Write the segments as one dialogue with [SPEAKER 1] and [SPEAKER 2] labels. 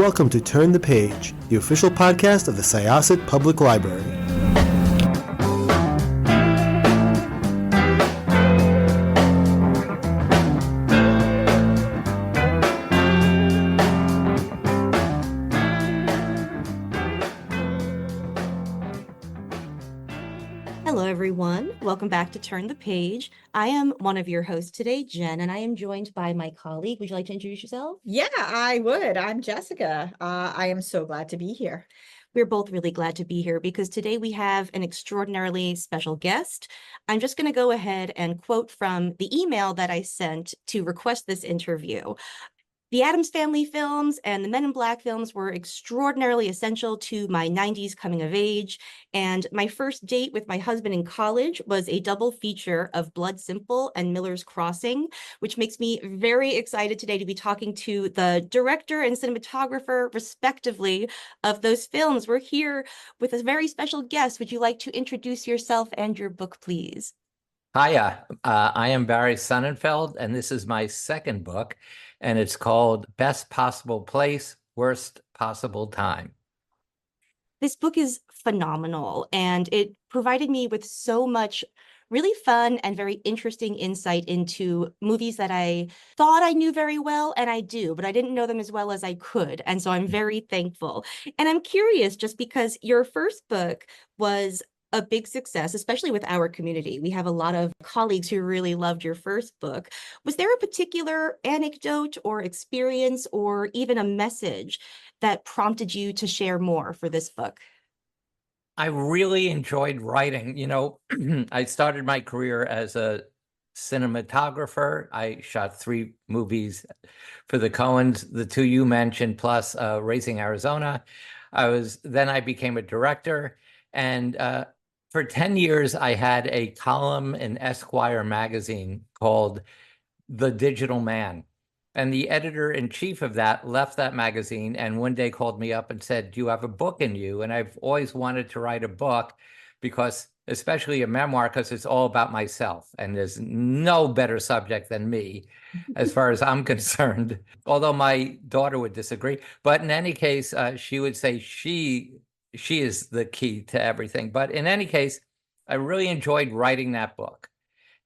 [SPEAKER 1] welcome to Turn the Page, the official podcast of the Syosset Public Library.
[SPEAKER 2] Hello, everyone. Welcome back to Turn the Page. I am one of your hosts today, Jen, and I am joined by my colleague. Would you like to introduce yourself?
[SPEAKER 3] Yeah, I would. I'm Jessica. I am so glad to be here.
[SPEAKER 2] We're both really glad to be here because today we have an extraordinarily special guest. I'm just going to go ahead and quote from the email that I sent to request this interview. The Addams Family films and the Men in Black films were extraordinarily essential to my 90s coming of age. And my first date with my husband in college was a double feature of Blood Simple and Miller's Crossing, which makes me very excited today to be talking to the director and cinematographer, respectively, of those films. We're here with a very special guest. Would you like to introduce yourself and your book, please?
[SPEAKER 4] Hiya, I am Barry Sonnenfeld, and this is my second book, and it's called Best Possible Place, Worst Possible Time.
[SPEAKER 2] This book is phenomenal, and it provided me with so much really fun and very interesting insight into movies that I thought I knew very well, and I do, but I didn't know them as well as I could. And so I'm very thankful. And I'm curious, just because your first book was a big success, especially with our community. We have a lot of colleagues who really loved your first book. Was there a particular anecdote or experience or even a message that prompted you to share more for this book?
[SPEAKER 4] I really enjoyed writing. I started my career as a cinematographer. I shot 3 movies for the Coens, the 2 you mentioned, plus Raising Arizona. Then I became a director, and for 10 years, I had a column in Esquire magazine called The Digital Man. And the editor-in-chief of that left that magazine and one day called me up and said, "Do you have a book in you?" And I've always wanted to write a book because, especially a memoir, because it's all about myself. And there's no better subject than me, as far as I'm concerned, although my daughter would disagree. But in any case, she would say she is the key to everything. But in any case, I really enjoyed writing that book.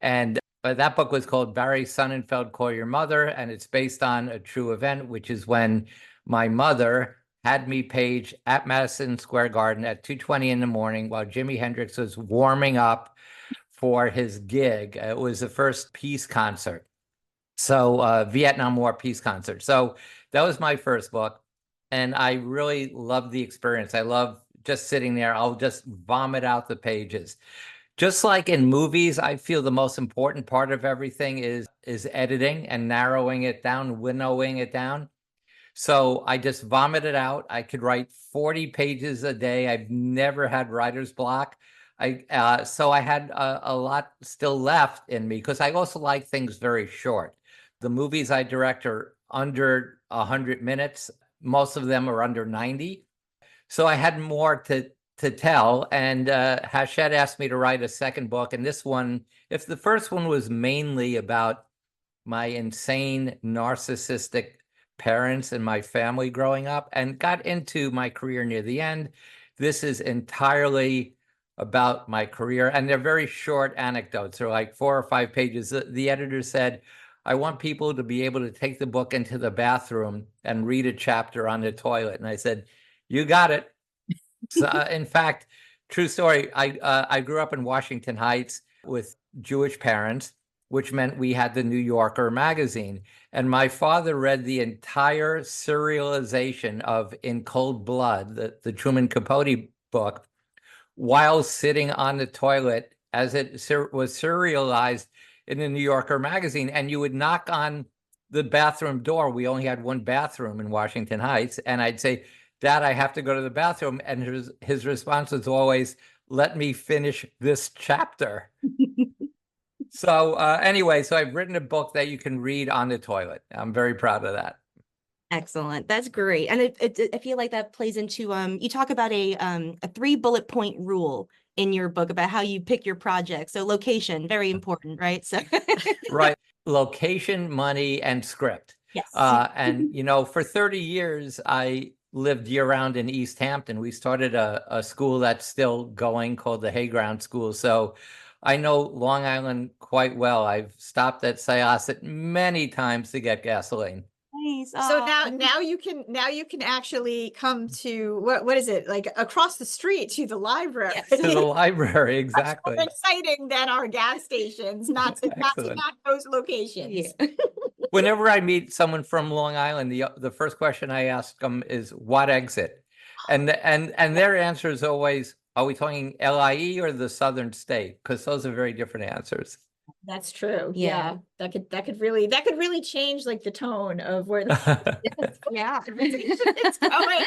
[SPEAKER 4] And that book was called Barry Sonnenfeld, Call Your Mother, and it's based on a true event, which is when my mother had me page at Madison Square Garden at 2:20 in the morning while Jimi Hendrix was warming up for his gig. It was the first peace concert. So Vietnam War peace concert. So that was my first book. And I really loved the experience. I love just sitting there. I'll just vomit out the pages. Just like in movies, I feel the most important part of everything is editing and narrowing it down, winnowing it down. So I just vomit it out. I could write 40 pages a day. I've never had writer's block. So I had a lot still left in me because I also like things very short. The movies I direct are under 100 minutes. Most of them are under 90. So I had more to tell. And Hachette asked me to write a second book. And this one, if the first one was mainly about my insane narcissistic parents and my family growing up and got into my career near the end, this is entirely about my career. And they're very short anecdotes. They're like 4 or 5 pages. The editor said, "I want people to be able to take the book into the bathroom and read a chapter on the toilet." And I said, "You got it." So, in fact, true story, I grew up in Washington Heights with Jewish parents, which meant we had the New Yorker magazine. And my father read the entire serialization of In Cold Blood, the Truman Capote book, while sitting on the toilet as it was serialized in the New Yorker magazine. And you would knock on the bathroom door. We only had one bathroom in Washington Heights. And I'd say, "Dad, I have to go to the bathroom." And his response was always, "Let me finish this chapter." So anyway, so I've written a book that you can read on the toilet. I'm very proud of that.
[SPEAKER 2] Excellent. That's great. And I feel like that plays into, you talk about a 3 bullet point rule in your book about how you pick your project. So location, very important, right? So
[SPEAKER 4] Right. Location, money, and script.
[SPEAKER 2] Yes.
[SPEAKER 4] And, for 30 years, I lived year round in East Hampton. We started a school that's still going called the Hayground School. So I know Long Island quite well. I've stopped at Syosset many times to get gasoline.
[SPEAKER 2] Nice.
[SPEAKER 3] So
[SPEAKER 2] Oh.
[SPEAKER 3] now you can actually come to what is it, like across the street to the library?
[SPEAKER 2] Yes.
[SPEAKER 4] To the library, exactly.
[SPEAKER 3] Much more exciting than our gas stations, not to
[SPEAKER 4] Excellent.
[SPEAKER 3] knock those locations.
[SPEAKER 2] Yeah.
[SPEAKER 4] Whenever I meet someone from Long Island, the first question I ask them is, "What exit?" And their answer is always, "Are we talking LIE or the Southern State?" Because those are very different answers.
[SPEAKER 3] That's true.
[SPEAKER 2] Yeah.
[SPEAKER 3] Yeah. That could really change like the tone of where the
[SPEAKER 2] Yeah.
[SPEAKER 3] it's going.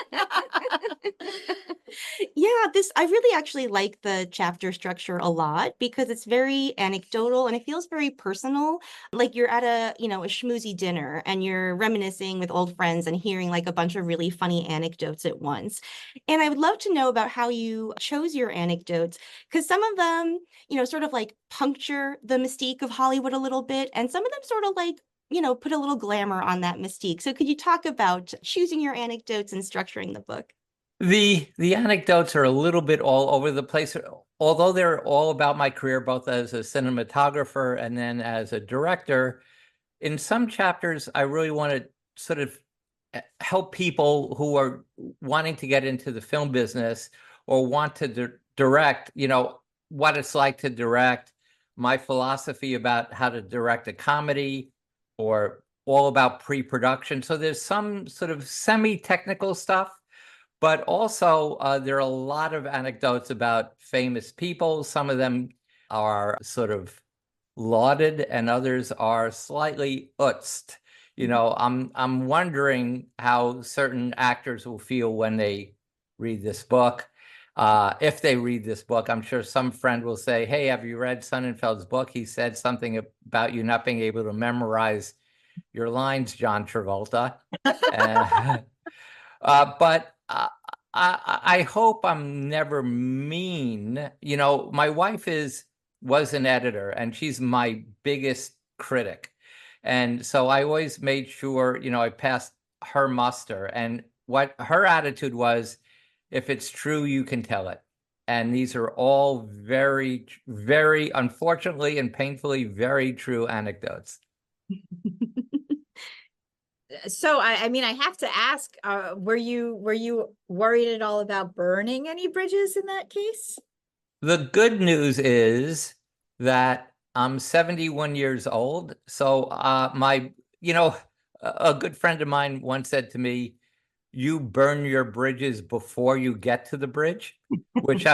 [SPEAKER 2] Yeah, I really actually like the chapter structure a lot because it's very anecdotal and it feels very personal. Like you're at a schmoozy dinner and you're reminiscing with old friends and hearing like a bunch of really funny anecdotes at once. And I would love to know about how you chose your anecdotes because some of them, sort of like puncture the mystique of Hollywood a little bit, and some of them sort of like put a little glamour on that mystique. So could you talk about choosing your anecdotes and structuring the book?
[SPEAKER 4] The anecdotes are a little bit all over the place, although they're all about my career, both as a cinematographer and then as a director. In some chapters, I really want to sort of help people who are wanting to get into the film business or want to direct, what it's like to direct, my philosophy about how to direct a comedy, or all about pre-production. So there's some sort of semi-technical stuff. But also, there are a lot of anecdotes about famous people. Some of them are sort of lauded, and others are slightly utzed. I'm wondering how certain actors will feel when they read this book. If they read this book, I'm sure some friend will say, "Hey, have you read Sonnenfeld's book? He said something about you not being able to memorize your lines, John Travolta." But I hope I'm never mean. My wife was an editor, and she's my biggest critic. And so I always made sure, I passed her muster. And what her attitude was, if it's true, you can tell it. And these are all very, very, unfortunately and painfully, very true anecdotes.
[SPEAKER 3] So I mean, I have to ask, were you worried at all about burning any bridges in that case?
[SPEAKER 4] The good news is that I'm 71 years old. So a good friend of mine once said to me, "You burn your bridges before you get to the bridge," which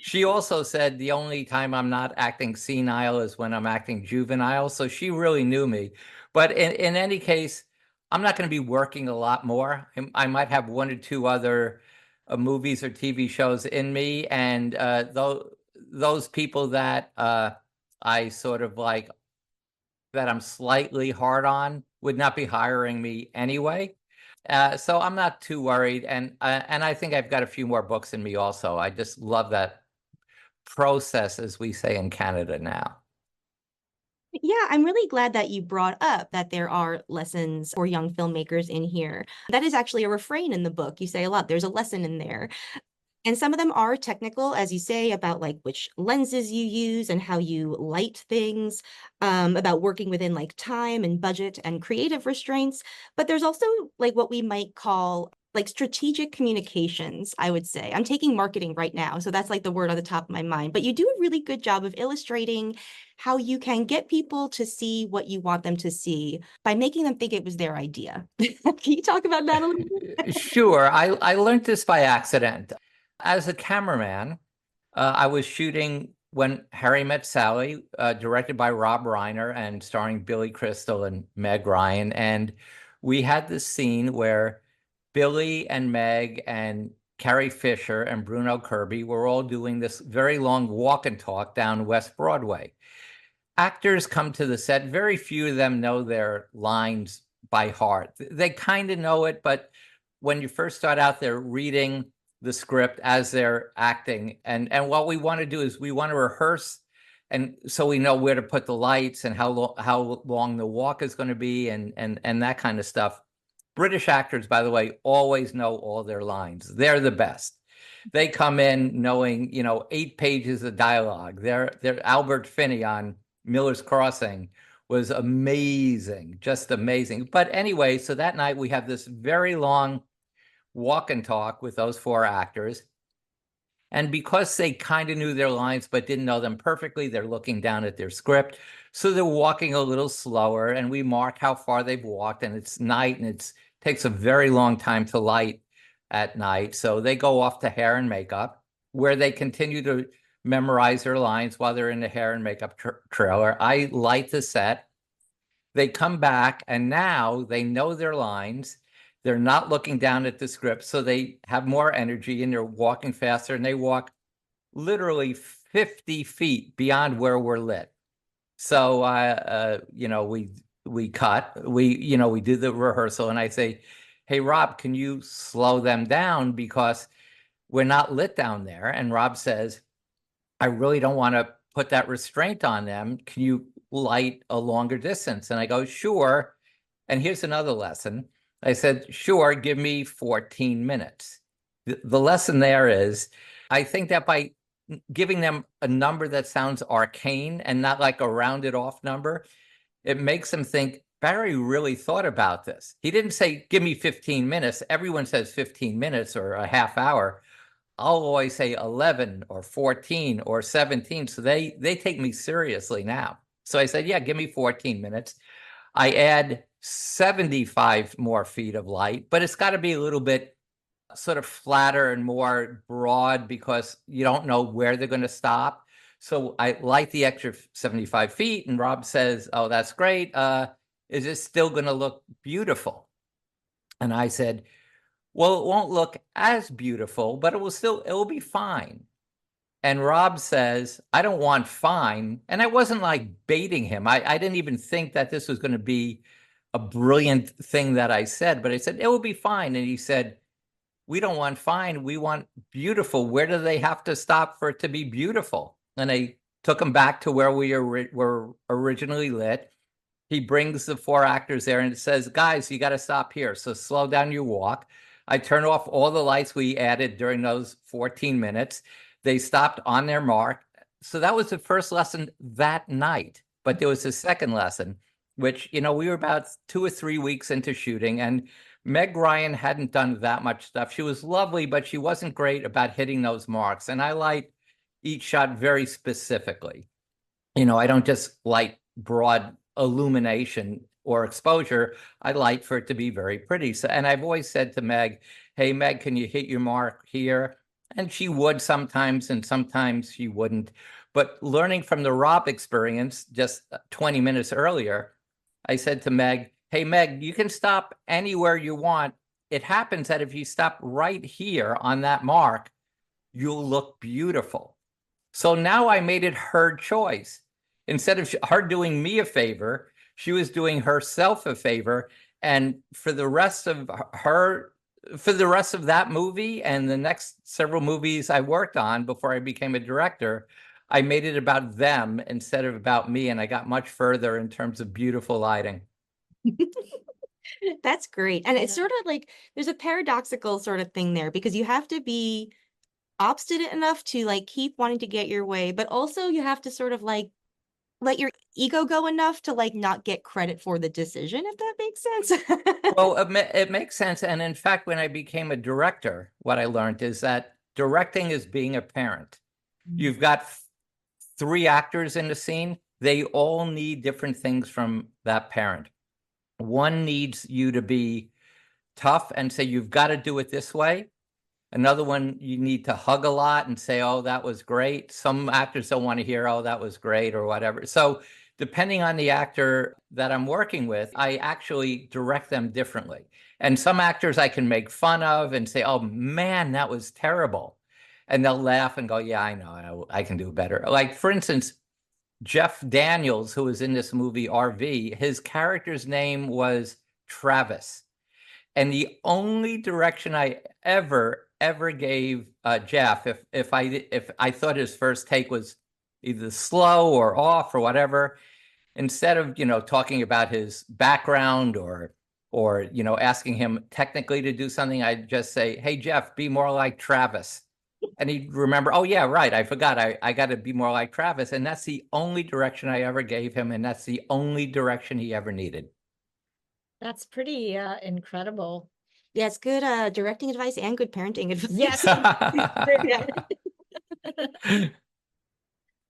[SPEAKER 4] she also said the only time I'm not acting senile is when I'm acting juvenile. So she really knew me. But in any case, I'm not going to be working a lot more. I might have one or two other movies or TV shows in me, and those people that I sort of like, that I'm slightly hard on, would not be hiring me anyway. So I'm not too worried, and I think I've got a few more books in me also. I just love that process, as we say in Canada now.
[SPEAKER 2] Yeah, I'm really glad that you brought up that there are lessons for young filmmakers in here. That is actually a refrain in the book. You say a lot, there's a lesson in there. And some of them are technical, as you say, about like which lenses you use and how you light things, about working within like time and budget and creative restraints. But there's also like what we might call like strategic communications, I would say. I'm taking marketing right now, so that's like the word on the top of my mind. But you do a really good job of illustrating how you can get people to see what you want them to see by making them think it was their idea. Can you talk about that a little bit?
[SPEAKER 4] Sure. I learned this by accident. As a cameraman, I was shooting When Harry Met Sally, directed by Rob Reiner and starring Billy Crystal and Meg Ryan. And we had this scene where Billy and Meg and Carrie Fisher and Bruno Kirby were all doing this very long walk and talk down West Broadway. Actors come to the set, very few of them know their lines by heart. They kind of know it, but when you first start out, they're reading the script as they're acting. And what we want to do is we want to rehearse And so we know where to put the lights and how long the walk is going to be and that kind of stuff. British actors, by the way, always know all their lines. They're the best. They come in knowing, 8 pages of dialogue. Their Albert Finney on Miller's Crossing was amazing, just amazing. But anyway, so that night we have this very long walk and talk with those 4 actors. And because they kind of knew their lines but didn't know them perfectly, they're looking down at their script. So they're walking a little slower, and we mark how far they've walked. And it's night, and it takes a very long time to light at night. So they go off to hair and makeup, where they continue to memorize their lines while they're in the hair and makeup trailer. I light the set. They come back, and now they know their lines. They're not looking down at the script, so they have more energy and they're walking faster, and they walk literally 50 feet beyond where we're lit. So, we cut, we do the rehearsal, and I say, hey, Rob, can you slow them down because we're not lit down there? And Rob says, I really don't want to put that restraint on them. Can you light a longer distance? And I go, sure. And here's another lesson. I said, sure, give me 14 minutes. The lesson there is, I think that by giving them a number that sounds arcane and not like a rounded off number, it makes them think, Barry really thought about this. He didn't say, give me 15 minutes. Everyone says 15 minutes or a half hour. I'll always say 11 or 14 or 17. So they take me seriously now. So I said, yeah, give me 14 minutes. I add 75 more feet of light, but it's got to be a little bit sort of flatter and more broad because you don't know where they're going to stop. So I light the extra 75 feet, and Rob says, oh, that's great. Is it still going to look beautiful? And I said, well, it won't look as beautiful, but it'll be fine. And Rob says, I don't want fine. And I wasn't like baiting him. I didn't even think that this was going to be a brilliant thing that I said, but I said, it will be fine. And he said, we don't want fine. We want beautiful. Where do they have to stop for it to be beautiful? And I took him back to where we were originally lit. He brings the 4 actors there and it says, guys, you got to stop here. So slow down your walk. I turn off all the lights we added during those 14 minutes. They stopped on their mark. So that was the first lesson that night. But there was a second lesson, which, we were about 2 or 3 weeks into shooting, and Meg Ryan hadn't done that much stuff. She was lovely, but she wasn't great about hitting those marks. And I light each shot very specifically. I don't just light broad illumination or exposure. I light for it to be very pretty. So, and I've always said to Meg, hey, Meg, can you hit your mark here? And she would sometimes, and sometimes she wouldn't. But learning from the Rob experience just 20 minutes earlier, I said to Meg, hey, Meg, you can stop anywhere you want. It happens that if you stop right here on that mark, you'll look beautiful. So now I made it her choice. Instead of her doing me a favor, she was doing herself a favor. And for the rest of that movie and the next several movies I worked on before I became a director, I made it about them instead of about me. And I got much further in terms of beautiful lighting.
[SPEAKER 2] That's great. And it's sort of like there's a paradoxical sort of thing there because you have to be obstinate enough to like keep wanting to get your way, but also you have to sort of like let your ego go enough to like not get credit for the decision, if that makes sense.
[SPEAKER 4] Well, it makes sense. And in fact, when I became a director, what I learned is that directing is being a parent. You've got 3 actors in the scene. They all need different things from that parent. One needs you to be tough and say, you've got to do it this way. Another one, you need to hug a lot and say, oh, that was great. Some actors don't want to hear, oh, that was great or whatever. So depending on the actor that I'm working with, I actually direct them differently. And some actors I can make fun of and say, oh, man, that was terrible. And they'll laugh and go, yeah, I know, I can do better. Like, for instance, Jeff Daniels, who was in this movie RV, his character's name was Travis. And the only direction I ever gave Jeff, if I thought his first take was either slow or off or whatever, instead of, talking about his background or, asking him technically to do something, I'd just say, hey, Jeff, be more like Travis. And he'd remember, oh, yeah, right. I forgot. I got to be more like Travis. And that's the only direction I ever gave him. And that's the only direction he ever needed.
[SPEAKER 3] That's pretty incredible.
[SPEAKER 2] Yeah, it's good directing advice and good parenting advice.
[SPEAKER 3] Yes.
[SPEAKER 2] Yeah.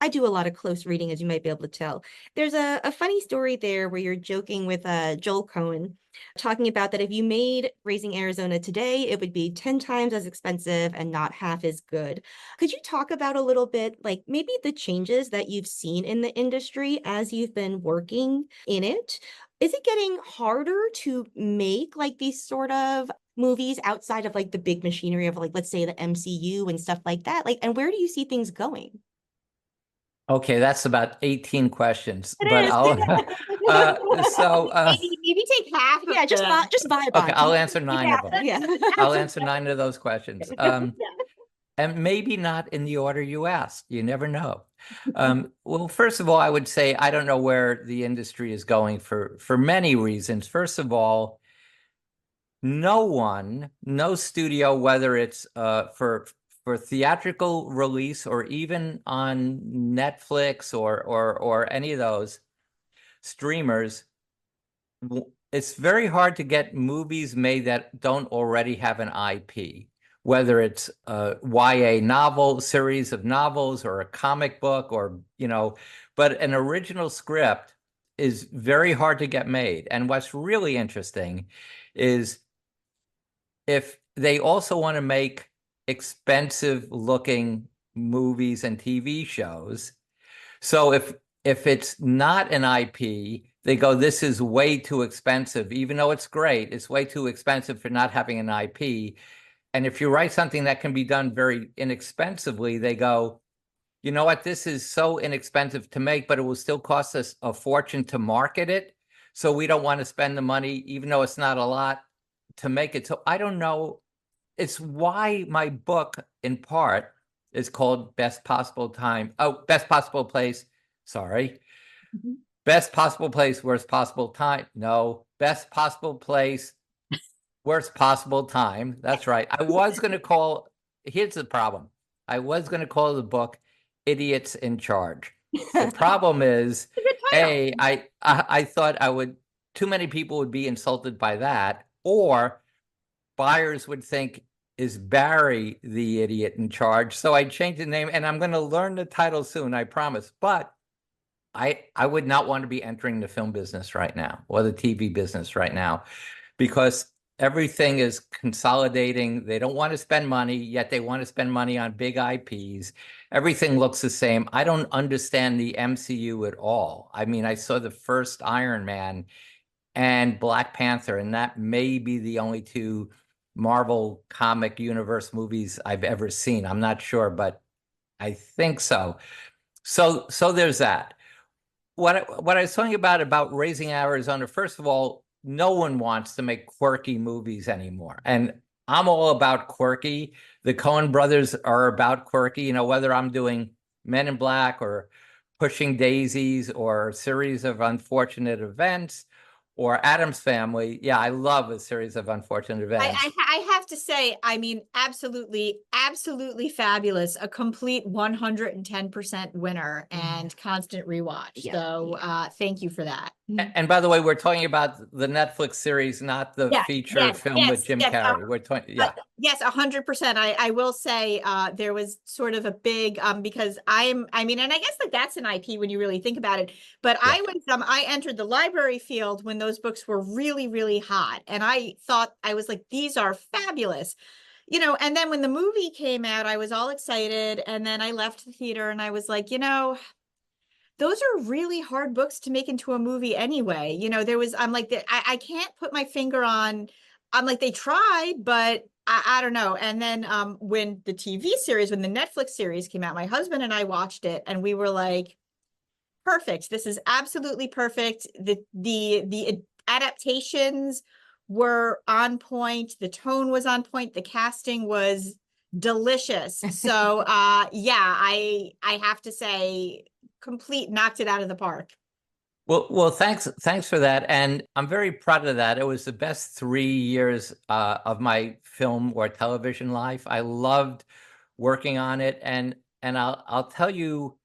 [SPEAKER 2] I do a lot of close reading, as you might be able to tell. There's a funny story there where you're joking with Joel Cohen, talking about that if you made Raising Arizona today, it would be 10 times as expensive and not half as good. Could you talk about a little bit, like maybe the changes that you've seen in the industry as you've been working in it? Is it getting harder to make like these sort of movies outside of like the big machinery of like, let's say the MCU and stuff like that? Like, and where do you see things going?
[SPEAKER 4] Okay, that's about 18 questions,
[SPEAKER 2] It
[SPEAKER 4] but
[SPEAKER 2] is.
[SPEAKER 3] Maybe take half of
[SPEAKER 2] Yeah, just
[SPEAKER 3] them.
[SPEAKER 2] just vibe
[SPEAKER 4] Okay,
[SPEAKER 2] on.
[SPEAKER 4] I'll answer 9 of them.
[SPEAKER 2] Yeah.
[SPEAKER 4] I'll answer 9 of those questions. And maybe not in the order you asked. You never know. Well, first of all, I would say I don't know where the industry is going for many reasons. First of all, no studio, whether it's for theatrical release or even on Netflix or any of those streamers, it's very hard to get movies made that don't already have an IP, whether it's a YA novel, series of novels, or a comic book, or, but an original script is very hard to get made. And what's really interesting is if they also want to make expensive looking movies and TV shows. So if it's not an IP, they go, this is way too expensive, even though it's great, it's way too expensive for not having an IP. And if you write something that can be done very inexpensively, they go, you know what, this is so inexpensive to make, but it will still cost us a fortune to market it. So we don't want to spend the money, even though it's not a lot, to make it. So I don't know. It's why my book, in part, is called Best Possible Time. Oh, Best Possible Place. Sorry. Best Possible Place, Worst Possible Time. No, Best Possible Place, Worst Possible Time. That's right. I was going to call, here's the problem. I was going to call the book Idiots in Charge. The problem is, I thought too many people would be insulted by that, or buyers would think, is Barry the idiot in charge? So I changed the name, and I'm going to learn the title soon, I promise. But I would not want to be entering the film business right now or the TV business right now, because everything is consolidating. They don't want to spend money, yet they want to spend money on big IPs. Everything looks the same. I don't understand the MCU at all. I mean, I saw the first Iron Man and Black Panther, and that may be the only 2 Marvel comic universe movies I've ever seen. I'm not sure, but I think so. So there's that. What I was talking about Raising Arizona, first of all, no one wants to make quirky movies anymore. And I'm all about quirky. The Coen brothers are about quirky, whether I'm doing Men in Black or Pushing Daisies or a Series of Unfortunate Events or Addams Family. Yeah, I love A Series of Unfortunate Events.
[SPEAKER 3] I have to say, I mean, absolutely fabulous. A complete 110% winner and constant rewatch.
[SPEAKER 2] Yeah.
[SPEAKER 3] So thank you for that.
[SPEAKER 4] And by the way, we're talking about the Netflix series, not the feature film with Jim Carrey. We're talking,
[SPEAKER 3] yes, 100%. I will say there was sort of a big because I mean, and I guess that's an IP when you really think about it. But I entered the library field when those books were really, really hot, and I was like, these are fabulous. And then when the movie came out, I was all excited, and then I left the theater and I was like, those are really hard books to make into a movie anyway. I'm like, I can't put my finger on, I'm like, they tried, but I don't know. And then when the Netflix series came out, my husband and I watched it and we were like, perfect. This is absolutely perfect. The adaptations were on point. The tone was on point. The casting was delicious. So yeah, I have to say, complete knocked it out of the park.
[SPEAKER 4] Well, thanks for that, and I'm very proud of that. It was the best 3 years of my film or television life. I loved working on it, and I'll tell you,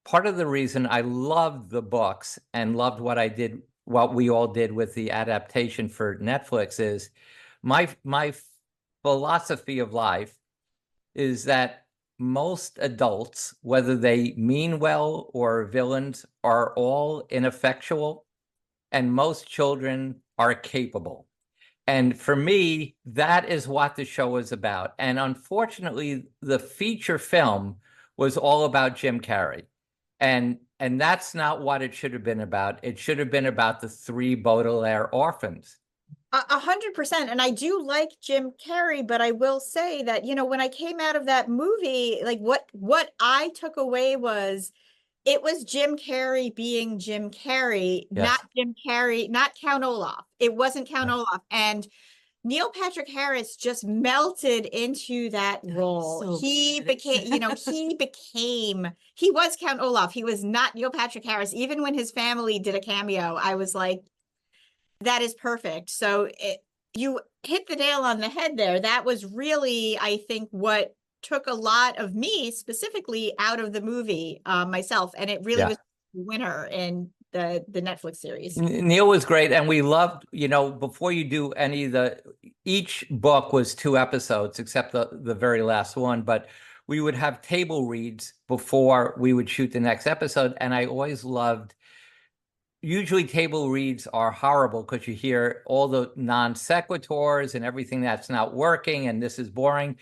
[SPEAKER 4] part of the reason I loved the books and loved what we all did with the adaptation for Netflix is my philosophy of life is that most adults, whether they mean well or villains, are all ineffectual, and most children are capable. And for me, that is what the show is about. And unfortunately, the feature film was all about Jim Carrey. And that's not what it should have been about. It should have been about the three Baudelaire orphans.
[SPEAKER 3] 100%. And I do like Jim Carrey, but I will say that, you know, when I came out of that movie, like what I took away was it was Jim Carrey being Jim Carrey, not Jim Carrey, not Count Olaf. It wasn't Count Olaf. And Neil Patrick Harris just melted into that role.
[SPEAKER 2] So
[SPEAKER 3] he
[SPEAKER 2] good.
[SPEAKER 3] became, you know, he was Count Olaf. He was not Neil Patrick Harris. Even when his family did a cameo, I was like, that is perfect. So you hit the nail on the head there. That was really, I think, what took a lot of me specifically out of the movie myself. And it really was a winner in the Netflix series.
[SPEAKER 4] Neil was great. And we loved, you know, before you do any of each book was 2 episodes, except the very last one. But we would have table reads before we would shoot the next episode. And I always loved, usually table reads are horrible because you hear all the non sequiturs and everything that's not working and this is boring.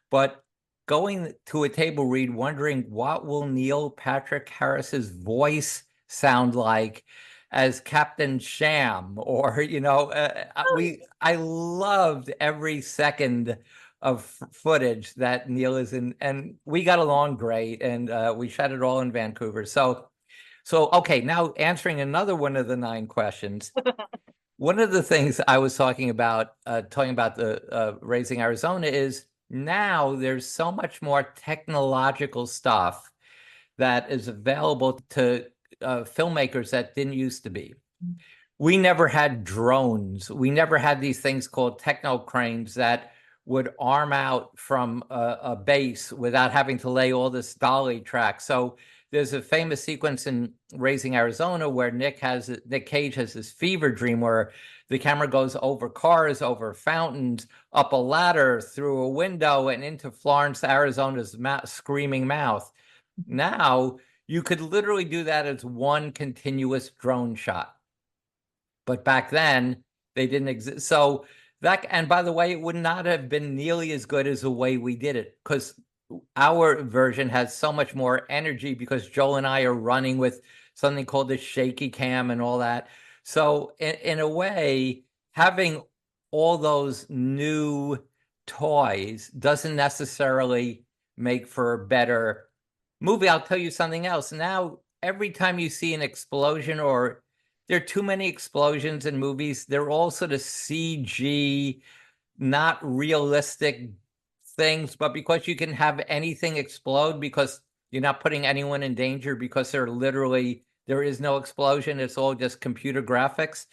[SPEAKER 4] But going to a table read, wondering what will Neil Patrick Harris's voice sound like as Captain Sham, or, you know, I loved every second of footage that Neil is in, and we got along great, and we shot it all in Vancouver. So okay, now answering another one of the 9 questions. One of the things I was talking about the Raising Arizona is now there's so much more technological stuff that is available to filmmakers that didn't used to be. We never had drones. We never had these things called techno cranes that would arm out from a base without having to lay all this dolly track. So there's a famous sequence in Raising Arizona where Nick Cage has this fever dream where the camera goes over cars, over fountains, up a ladder, through a window, and into Florence, Arizona's screaming mouth. Now you could literally do that as one continuous drone shot. But back then they didn't exist. So that, and by the way, it would not have been nearly as good as the way we did it, because our version has so much more energy because Joel and I are running with something called the shaky cam and all that. So in a way, having all those new toys doesn't necessarily make for a better movie. I'll tell you something else. Now, every time you see an explosion, or there are too many explosions in movies, they're all sort of CG, not realistic things, but because you can have anything explode because you're not putting anyone in danger, because there is no explosion, it's all just computer graphics.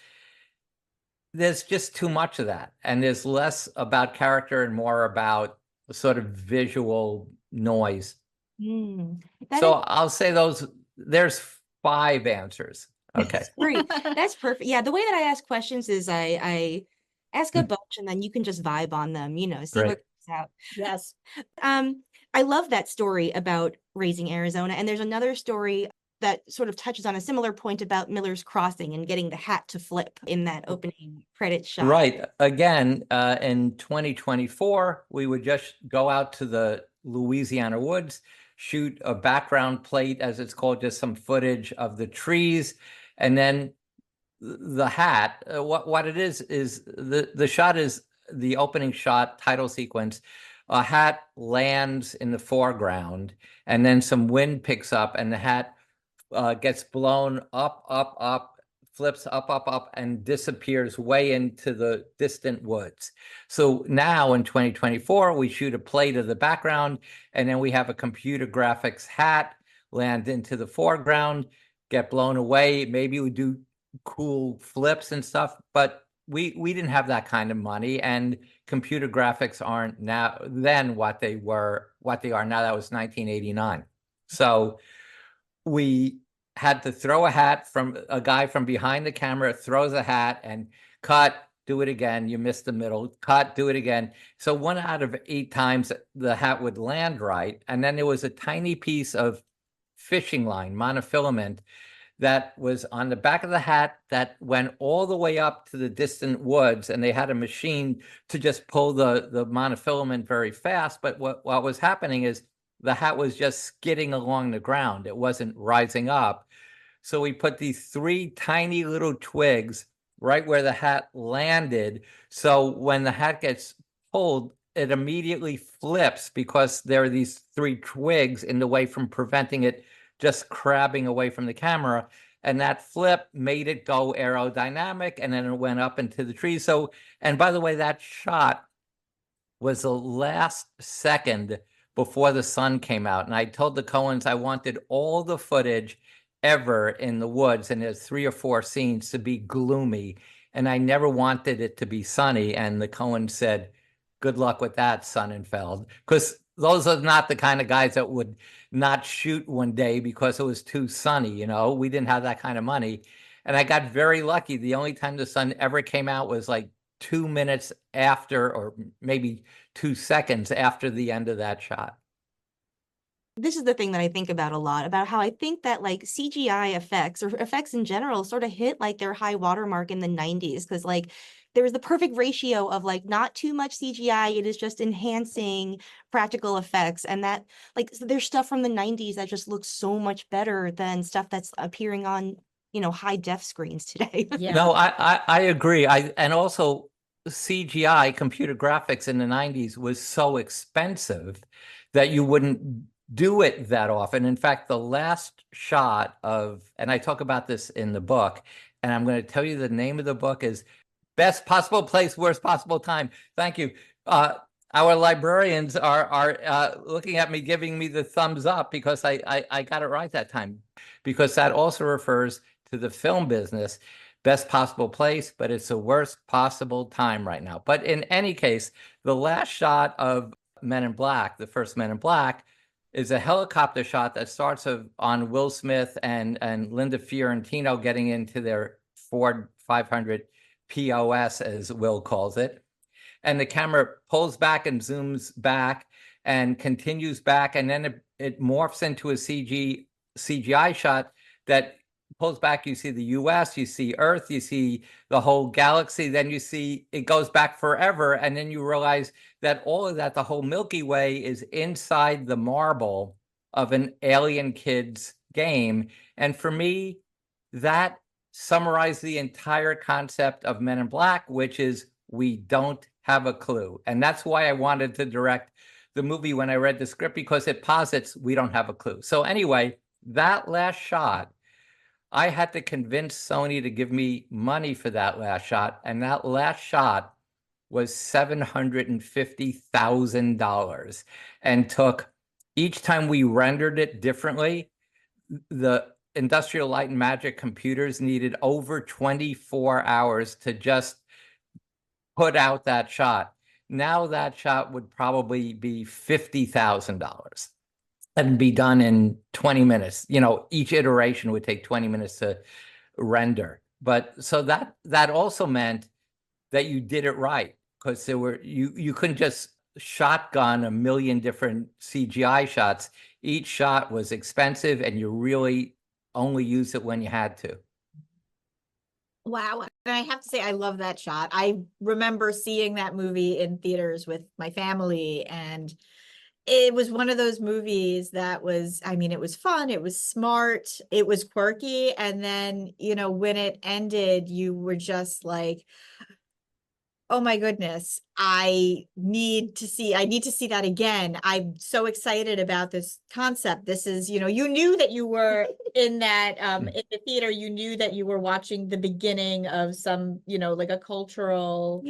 [SPEAKER 4] There's just too much of that, and there's less about character and more about sort of visual noise. So I'll say there's 5 answers. Okay.
[SPEAKER 2] Great. That's perfect. Yeah, the way that I ask questions is I ask a bunch and then you can just vibe on them, you know, see what comes out.
[SPEAKER 3] Yes.
[SPEAKER 2] I love that story about Raising Arizona. And there's another story that sort of touches on a similar point about Miller's Crossing and getting the hat to flip in that opening credit shot.
[SPEAKER 4] Right. Again, in 2024, we would just go out to the Louisiana woods, shoot a background plate, as it's called, just some footage of the trees, and then the hat. What it is the shot is the opening shot, title sequence. A hat lands in the foreground, and then some wind picks up, and the hat gets blown up, flips up, up, up, and disappears way into the distant woods. So now in 2024, we shoot a plate of the background, and then we have a computer graphics hat land into the foreground, get blown away. Maybe we do cool flips and stuff, but we didn't have that kind of money, and computer graphics aren't now then what they are now. That was 1989. So we had to throw a hat from a guy from behind the camera, throws a hat and cut, do it again. You missed the middle, cut, do it again. So 1 out of 8 times the hat would land right. And then there was a tiny piece of fishing line, monofilament, that was on the back of the hat that went all the way up to the distant woods, and they had a machine to just pull the monofilament very fast. But what was happening is the hat was just skidding along the ground. It wasn't rising up. So we put these 3 tiny little twigs right where the hat landed. So when the hat gets pulled, it immediately flips because there are these 3 twigs in the way from preventing it just crabbing away from the camera. And that flip made it go aerodynamic, and then it went up into the trees. So, and by the way, that shot was the last second before the sun came out. And I told the Coens I wanted all the footage ever in the woods, and there's 3 or 4 scenes, to be gloomy. And I never wanted it to be sunny. And the Coens said, good luck with that, Sonnenfeld. Because those are not the kind of guys that would not shoot one day because it was too sunny. You know, we didn't have that kind of money. And I got very lucky. The only time the sun ever came out was like 2 minutes after, or maybe 2 seconds after the end of that shot.
[SPEAKER 2] This is the thing that I think about a lot, about how I think that like CGI effects or effects in general sort of hit like their high watermark in the 90s, because like there was the perfect ratio of like not too much CGI. It is just enhancing practical effects. And that like so there's stuff from the 90s that just looks so much better than stuff that's appearing on, you know, high def screens today.
[SPEAKER 3] Yeah.
[SPEAKER 4] No, I agree. And also CGI, computer graphics in the 90s was so expensive that you wouldn't do it that often. In fact, the last shot of, and I talk about this in the book, and I'm going to tell you the name of the book is Best Possible Place, Worst Possible Time. Thank you. Our librarians are looking at me, giving me the thumbs up because I got it right that time, because that also refers to the film business. Best possible place, but it's the worst possible time right now. But in any case, the last shot of Men in Black, the first Men in Black, is a helicopter shot that starts on Will Smith and Linda Fiorentino getting into their Ford 500 POS, as Will calls it. And the camera pulls back and zooms back and continues back. And then it morphs into a CGI shot that pulls back. You see the US, you see Earth, you see the whole galaxy. Then you see it goes back forever. And then you realize that all of that, the whole Milky Way, is inside the marble of an alien kid's game. And for me, that summarized the entire concept of Men in Black, which is we don't have a clue. And that's why I wanted to direct the movie when I read the script, because it posits we don't have a clue. So anyway, that last shot, I had to convince Sony to give me money for that last shot. And that last shot was $750,000, and took, each time we rendered it differently, the Industrial Light and Magic computers needed over 24 hours to just put out that shot. Now that shot would probably be $50,000 and be done in 20 minutes. You know, each iteration would take 20 minutes to render. But so that also meant that you did it right, because there were, you couldn't just shotgun a million different CGI shots. Each shot was expensive, and you really only used it when you had to.
[SPEAKER 3] Wow. And I have to say, I love that shot. I remember seeing that movie in theaters with my family, and it was one of those movies that was, I mean, it was fun, it was smart, it was quirky. And then, you know, when it ended, you were just like, oh my goodness, I need to see that again. I'm so excited about this concept. This is, you knew that you were in that, in the theater, you knew that you were watching the beginning of some, like a cultural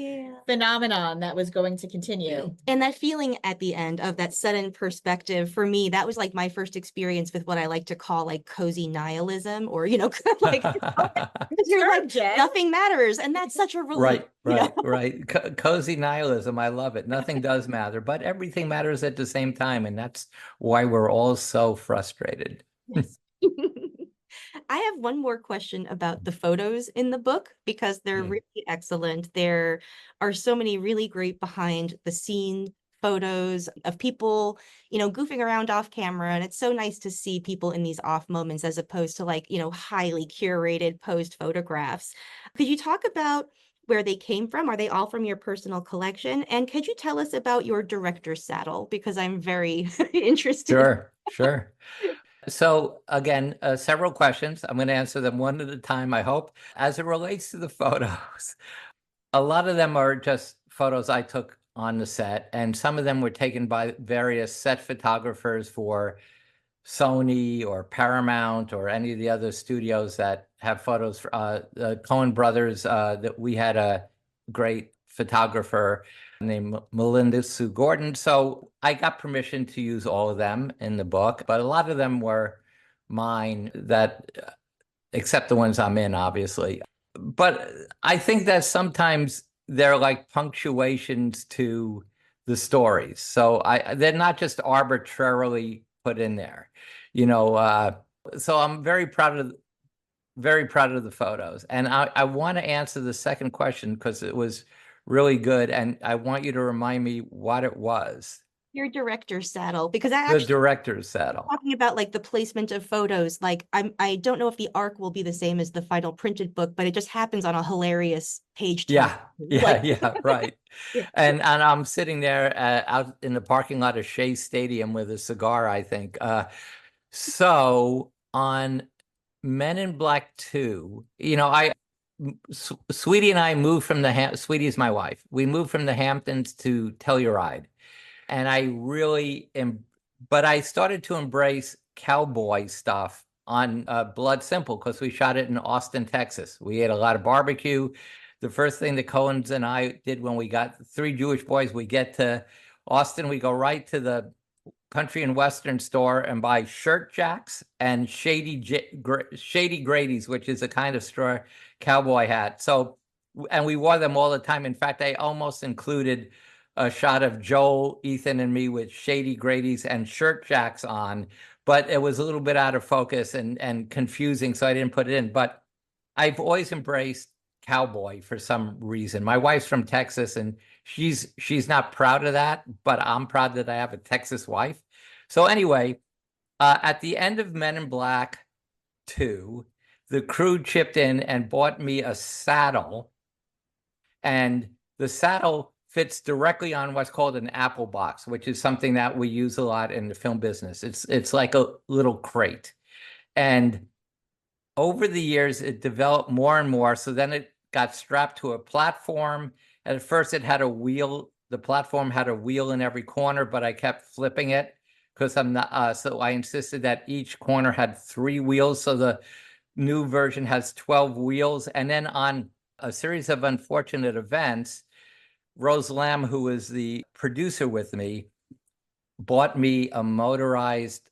[SPEAKER 3] phenomenon that was going to continue.
[SPEAKER 2] And that feeling at the end of that sudden perspective, for me, that was like my first experience with what I like to call like cozy nihilism, or, like, you're like, nothing matters. And that's such a relief.
[SPEAKER 4] Right. Cozy nihilism. I love it. Nothing does matter, but everything matters at the same time. And that's why we're all so frustrated.
[SPEAKER 2] Yes. I have one more question about the photos in the book, because they're really excellent. There are so many really great behind the scene photos of people, goofing around off camera. And it's so nice to see people in these off moments, as opposed to like, highly curated posed photographs. Could you talk about where they came from? Are they all from your personal collection? And could you tell us about your director's saddle? Because I'm very interested.
[SPEAKER 4] Sure. So again, several questions. I'm going to answer them one at a time, I hope. As it relates to the photos, a lot of them are just photos I took on the set, and some of them were taken by various set photographers for Sony or Paramount or any of the other studios that have photos. The Coen brothers, that we had a great photographer named Melinda Sue Gordon. So I got permission to use all of them in the book, but a lot of them were mine, that except the ones I'm in, obviously. But I think that sometimes they're like punctuations to the stories. So they're not just arbitrarily put in there, so I'm very proud of the photos. And I want to answer the second question because it was really good, and I want you to remind me what it was.
[SPEAKER 2] Your director's saddle, because I
[SPEAKER 4] The
[SPEAKER 2] actually
[SPEAKER 4] director's saddle.
[SPEAKER 2] talking about like the placement of photos. Like I don't know if the arc will be the same as the final printed book, but it just happens on a hilarious page.
[SPEAKER 4] Yeah, right.
[SPEAKER 2] Yeah.
[SPEAKER 4] And I'm sitting there out in the parking lot of Shea Stadium with a cigar, I think. So on Men in Black 2, Sweetie and I moved from Sweetie's my wife. We moved from the Hamptons to Telluride. And I really but I started to embrace cowboy stuff on Blood Simple, because we shot it in Austin, Texas. We ate a lot of barbecue. The first thing the Coens and I did when we got three Jewish boys, we get to Austin, we go right to the country and western store and buy shirt jacks and shady Grady's, which is a kind of straw cowboy hat. So, and we wore them all the time. In fact, I almost included a shot of Joel, Ethan, and me with shady Grady's and shirt jacks on, but it was a little bit out of focus and confusing, so I didn't put it in. But I've always embraced cowboy for some reason. My wife's from Texas, and she's not proud of that, but I'm proud that I have a Texas wife. So anyway, at the end of Men in Black 2, the crew chipped in and bought me a saddle, and the saddle fits directly on what's called an apple box, which is something that we use a lot in the film business. It's like a little crate. And over the years, it developed more and more. So then it got strapped to a platform. At first, it had a wheel. The platform had a wheel in every corner, but I kept flipping it because I'm not. So I insisted that each corner had 3 wheels. So the new version has 12 wheels. And then on a series of unfortunate events, Rose Lamb, who was the producer with me, bought me a motorized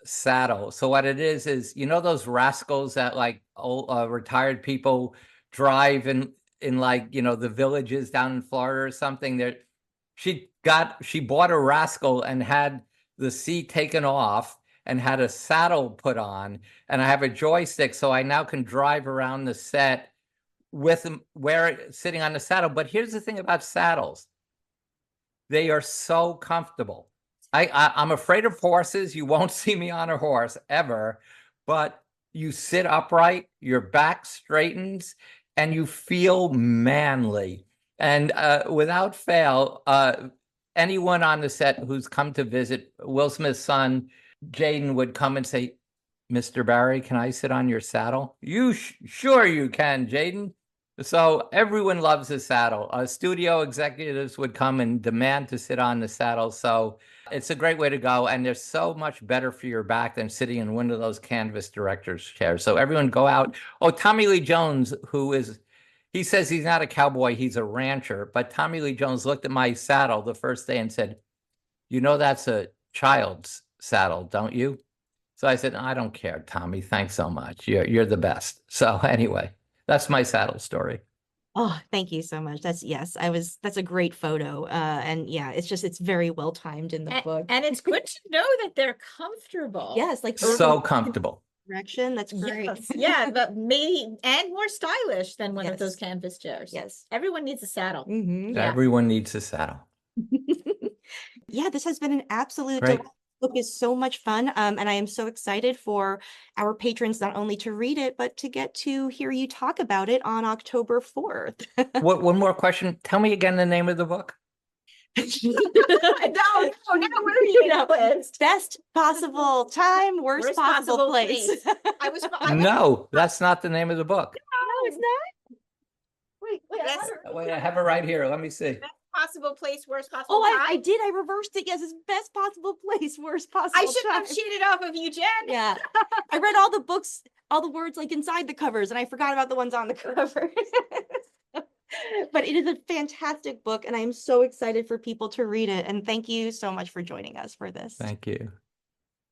[SPEAKER 4] saddle. So what it is those rascals that like old, retired people drive in like, the villages down in Florida or something. She bought a rascal and had the seat taken off and had a saddle put on, and I have a joystick, so I now can drive around the set with them sitting on the saddle. But here's the thing about saddles. They are so comfortable. I'm afraid of horses. You won't see me on a horse ever, but you sit upright, your back straightens, and you feel manly. And without fail, anyone on the set who's come to visit, Will Smith's son, Jaden, would come and say, "Mr. Barry, can I sit on your saddle?" "Sure you can, Jaden." So everyone loves a saddle. Studio executives would come and demand to sit on the saddle. So it's a great way to go. And they're so much better for your back than sitting in one of those canvas director's chairs. So everyone go out. Oh, Tommy Lee Jones, he says he's not a cowboy, he's a rancher. But Tommy Lee Jones looked at my saddle the first day and said, "You know, that's a child's saddle, don't you?" So I said, "I don't care, Tommy. Thanks so much. You're the best." So anyway. That's my saddle story.
[SPEAKER 2] Oh, thank you so much. That's a great photo. And yeah, it's very well timed in the book.
[SPEAKER 3] And it's good to know that they're comfortable.
[SPEAKER 2] Yes, like
[SPEAKER 4] So
[SPEAKER 2] urban
[SPEAKER 4] comfortable.
[SPEAKER 2] direction. That's great.
[SPEAKER 3] Yes, yeah, but maybe and more stylish than one of those
[SPEAKER 2] Yes.
[SPEAKER 3] canvas chairs.
[SPEAKER 2] Yes.
[SPEAKER 3] Everyone needs a saddle.
[SPEAKER 2] Mhm.
[SPEAKER 3] Yeah.
[SPEAKER 4] Everyone needs a saddle.
[SPEAKER 2] Yeah, this has been an absolute
[SPEAKER 4] Great.
[SPEAKER 2] delight. The book is so much fun. And I am so excited for our patrons not only to read it, but to get to hear you talk about it on October 4th.
[SPEAKER 4] One more question. Tell me again the name of the book.
[SPEAKER 3] No, now where are you
[SPEAKER 2] know,
[SPEAKER 3] going?
[SPEAKER 2] Best possible time, worst possible place.
[SPEAKER 3] I was
[SPEAKER 4] No, that's not the name of the book.
[SPEAKER 2] No, it's not.
[SPEAKER 3] Wait,
[SPEAKER 2] Best-
[SPEAKER 4] Wait, I have it right here. Let me see.
[SPEAKER 3] possible place, worst possible
[SPEAKER 2] Oh,
[SPEAKER 3] time.
[SPEAKER 2] I did. I reversed it. Yes, it's best possible place, worst possible
[SPEAKER 3] I shouldn't
[SPEAKER 2] time.
[SPEAKER 3] have cheated off of you, Jen.
[SPEAKER 2] Yeah. I read all the books, all the words like inside the covers, and I forgot about the ones on the cover. But it is a fantastic book, and I am so excited for people to read it. And thank you so much for joining us for this.
[SPEAKER 4] Thank you.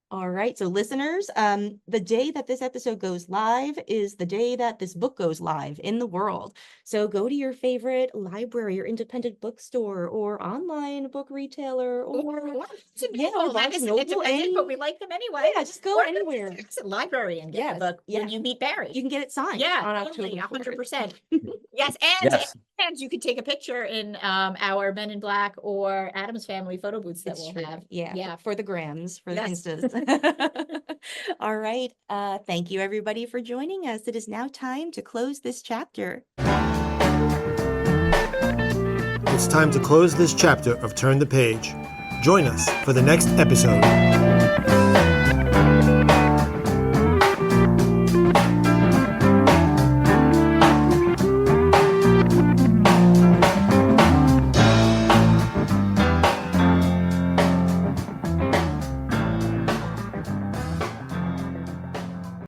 [SPEAKER 2] All right, so listeners, the day that this episode goes live is the day that this book goes live in the world. So go to your favorite library or independent bookstore or online book retailer or
[SPEAKER 3] Yeah,
[SPEAKER 2] Barnes
[SPEAKER 3] that is
[SPEAKER 2] and Noble,
[SPEAKER 3] independent, but
[SPEAKER 2] any-
[SPEAKER 3] we like them anyway.
[SPEAKER 2] yeah, just go
[SPEAKER 3] Or
[SPEAKER 2] anywhere.
[SPEAKER 3] it's a library and get
[SPEAKER 2] Yes,
[SPEAKER 3] the book when
[SPEAKER 2] yeah.
[SPEAKER 3] you meet Barry.
[SPEAKER 2] You can get it signed
[SPEAKER 3] Yeah,
[SPEAKER 2] on
[SPEAKER 3] totally,
[SPEAKER 2] October 4th.
[SPEAKER 3] 100%. Yes, and
[SPEAKER 4] Yes.
[SPEAKER 3] and you could take a picture in our Men in Black or Adam's Family photo booths that
[SPEAKER 2] It's
[SPEAKER 3] we'll
[SPEAKER 2] true.
[SPEAKER 3] have.
[SPEAKER 2] Yeah,
[SPEAKER 3] Yeah.
[SPEAKER 2] for the grams, for the
[SPEAKER 3] Yes.
[SPEAKER 2] instas. All right. Thank you everybody for joining us. It is now time to close this chapter.
[SPEAKER 1] It's time to close this chapter of Turn the Page. Join us for the next episode.